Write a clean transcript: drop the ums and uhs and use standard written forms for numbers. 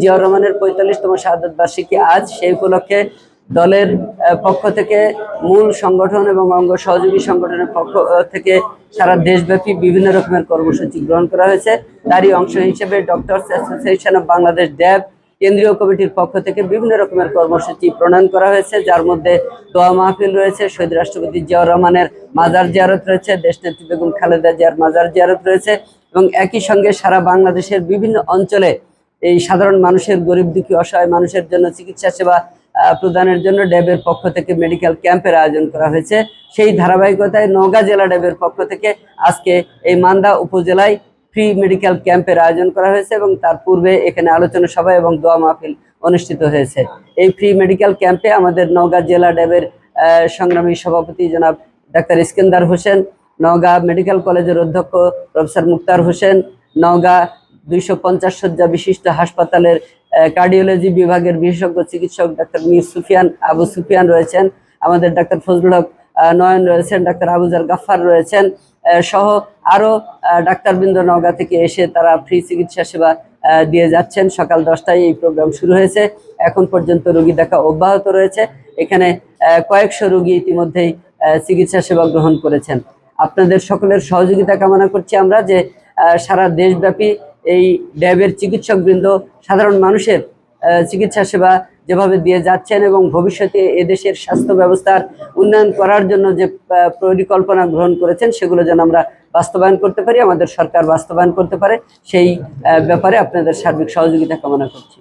জিয়াউর রহমানের ৪৫তম শাহাদাত বার্ষিকী আজ, সেই উপলক্ষে দলের পক্ষ থেকে মূল সংগঠন এবং অঙ্গ সহযোগী সংগঠনের পক্ষ থেকে সারা দেশব্যাপী বিভিন্ন রকমের কর্মসূচি গ্রহণ করা হয়েছে। তারই অংশ হিসেবে ডক্টরস অ্যাসোসিয়েশন অব বাংলাদেশ ড্যাব কেন্দ্রীয় কমিটির পক্ষ থেকে বিভিন্ন রকমের কর্মসূচি প্রণয়ন করা হয়েছে, যার মধ্যে দোয়া মাহফিল রয়েছে, শহীদ রাষ্ট্রপতি জিয়াউর রহমানের মাজার জিয়ারত রয়েছে, দেশনেত্রী বেগম খালেদা জিয়ার মাজার জিয়ারত রয়েছে এবং একই সঙ্গে সারা বাংলাদেশের বিভিন্ন অঞ্চলে এই সাধারণ মানুষের, গরিব দুঃখী অসহায় মানুষের জন্য চিকিৎসা সেবা প্রদানের জন্য ড্যাবের পক্ষ থেকে মেডিকেল ক্যাম্পের আয়োজন করা হয়েছে। সেই ধারাবাহিকতায় নওগাঁ জেলা ড্যাবের পক্ষ থেকে আজকে এই মান্দা উপজেলায় ফ্রি মেডিকেল ক্যাম্পের আয়োজন করা হয়েছে এবং তার পূর্বে এখানে আলোচনা সভা এবং দোয়া মাহফিল অনুষ্ঠিত হয়েছে। এই ফ্রি মেডিকেল ক্যাম্পে আমাদের নওগাঁ জেলা ড্যাবের সংগ্রামী সভাপতি জনাব ডাক্তার ইস্কেন্দার হোসেন, নওগাঁ মেডিকেল কলেজের অধ্যক্ষ প্রফেসর মুক্তার হোসেন, নওগাঁ 250 শয্যা বিশিষ্ট হাসপাতালের কার্ডিওলজি বিভাগের বিশেষজ্ঞ চিকিৎসক ডাক্তার মীর সুফিয়ান আবু সুফিয়ান রয়েছেন, আমাদের ডাক্তার ফজলুল হক নয়ন রয়েছেন, ডাক্তার আবুজার গাফফার রয়েছেন সহ আরো ডাক্তারবৃন্দ নওগাঁ থেকে এসে তারা ফ্রি চিকিৎসা সেবা দিয়ে যাচ্ছেন। সকাল 10টায় এই প্রোগ্রাম শুরু হয়েছে, এখন পর্যন্ত রোগী দেখা অব্যাহত রয়েছে। এখানে কয়েকশো রোগী ইতিমধ্যেই চিকিৎসা সেবা গ্রহণ করেছেন। আপনাদের সকলের সহযোগিতা কামনা করছি আমরা, যে সারা দেশব্যাপী এই ড্যাবের চিকিৎসকবৃন্দ সাধারণ মানুষের চিকিৎসা সেবা যেভাবে দিয়ে যাচ্ছেন এবং ভবিষ্যতে এদেশের স্বাস্থ্য ব্যবস্থার উন্নয়ন করার জন্য যে পরিকল্পনা গ্রহণ করেছেন সেগুলো যেন আমরা বাস্তবায়ন করতে পারি, আমাদের সরকার বাস্তবায়ন করতে পারে, সেই ব্যাপারে আপনাদের সার্বিক সহযোগিতা কামনা করছি।